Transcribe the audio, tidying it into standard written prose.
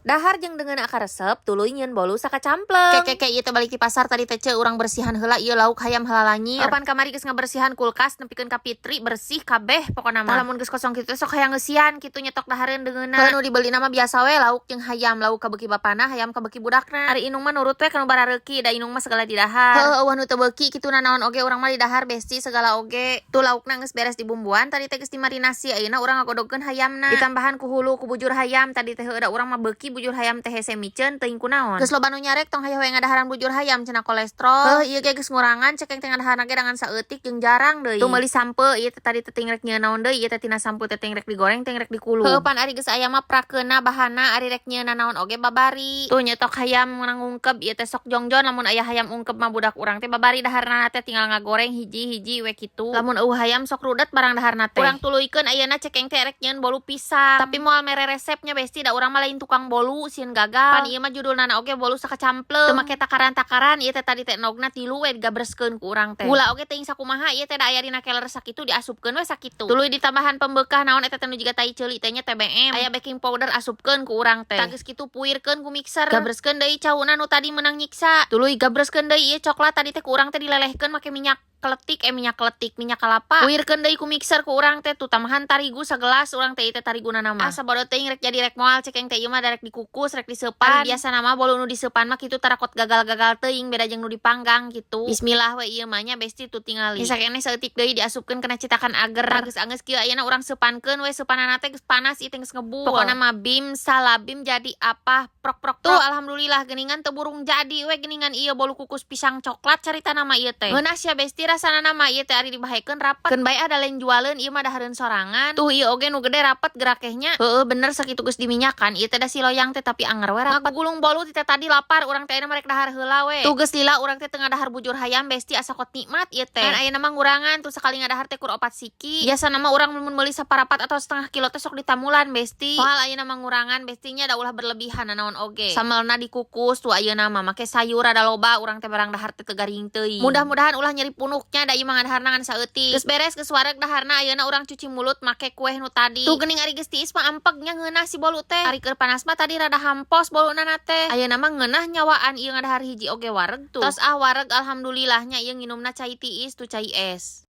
Dahar jeung dengan akar resep, tuluy nyieun bolu sakacampleng. Keke ieu teh balik di pasar tadi teh urang bersihan heula ieu lauk hayam halalanyir. Kapan kamari geus ngabersihan kulkas nepikeun ka Fitri bersih kabeh pokona mah. Lamun geus kosong kitu sok hayang ngeusian kitu nyetok dahareun deungeunna. Heuh nu dibeli nama biasa we lauk jeung hayam, lauk kabeuki bapana, hayam kabeuki budakna. Ari Inung mah nurut we kanu barareuki, da Inung mah segala di dahar. Heuh eueuh nu teu beuki kituna naon oge urang mah di dahar besti segala oge. Tu laukna geus beres dibumbuan, tadi teh geus dimarinasi, ayeuna urang ngagodogkeun hayamna. Ditambahan ku hulu ku bujur hayam, tadi teh da urang mah beuki bujur hayam teh hese micen teuing kunaon. Geus loba nu nyarek tong hayu we ngadaharan bujur hayam cenah kolesterol. Ieu ge geus ngurangan cekeng teh ngadaharan ge dengan saeutik jeung jarang deui. Tu meuli sampe ieu teh tadi teh ting rek nyieun naon deui, ieu teh tina sampe teh ting rek digoreng, ting rek dikulum. Heuh pan ari geus aya mah prakeuna bahanna ari rek nyieun naon oge babari. Tu nyetok hayam menang ungkep, ieu teh sok jongjon lamun aya hayam ungkep mah budak urang teh babari daharna teh tinggal ngagoreng hiji-hiji we kitu. Lamun eueuh hayam sok rudet barang daharna teh. Urang tuluykeun ayeuna cekeng teh rek nyieun bolu pisang. Tapi moal mere resepnya besti da urang mah lain tukang bolu sieun gagal. Pan ieu mah judulna oge bolu sakacampleng. Teu make takaran-takaran, ieu teh tadi teh nogna 3 we digabreskeun ku urang teh. Gula oge teuing sakumaha ieu teh da aya dina keler sakitu diasupkeun we sakitu. Tuluy ditambahan pembekah naon eta teh nu jiga tai ceuli teh nya TBM. Aya baking powder asupkeun ku urang teh. Tah geus kitu puirkeun ku mixer. Gabreskeun deui cauna nu tadi meunang nyiksa. Tuluy gabreskeun deui ieu coklat tadi teh ku urang teh dilelehkeun make minyak kletik, minyak kelapa. Puirkeun deui ku mixer ku urang teh tu tambahan tarigu sagelas urang teh ieu teh tariguna nama. Asa bodo teuing rek jadi rek moal cekeng teh ieu mah da rek dikukus rek diseupan. Biasa nama bolu nu diseupan mah kitu tarakot gagal-gagal teuing beda jeung nu dipanggang gitu. Bismillah we ieu mah nya besti tu tingali. Bisa keneh saeutik deui diasupkeun kana citakan ager. Geus anggeus kieu ayeuna urang seupankeun we seupanana teh geus panas ieu teh geus ngebul. Pokona mah bim salabim jadi apa prok tuh alhamdulillah geuningan teu burung jadi we geuningan ieu bolu kukus pisang coklat carita nama ieu teh. Ngeunah sia besti rasana nama ieu teh ari dibahekeun rapat. Keun bae ada lain jualeun ieu mah dahareun sorangan. Tuh ieu oge nu gede rapat gerakehnya. Heueuh bener sakitu geus diminyakan ieu teh da si loyang teh tapi anger we rapat. Ngagulung bolu ti teh tadi lapar urang teh ayeuna mah rek dahar heula we. Tuh geus lila urang teh teu ngadahar bujur hayam besti asa kot nikmat ieu teh. Dan ayeuna mah ngurangan tuh sakali ngadahar teh kur 4 siki. Biasana mah urang mun meuli saparapat atau setengah kilo teh sok ditamulan besti. Soal ayeuna mah ngurangan bestinya da ulah berlebihan naon oge. Samelna dikukus tuh ayeuna mah make sayur ada loba urang teh barang dahar teh garing teuing. Mudah-mudahan ulah nyeri punuknya da ieu mah ngadaharna ngan saeutik. Geus beres geus wareg daharna ayeuna urang cuci mulut make kueh nu tadi. Tuh geuning ari geus tiis mah ampegnya ngeunah si bolu teh. Ari keur panas mah tadi rada hampos boluna teh. Ayeuna mah ngeunah nyawaan ieu ngadahar hiji oge wareg tuh. Tos wareg alhamdulillahnya ieu nginumna cai tiis tu cai es.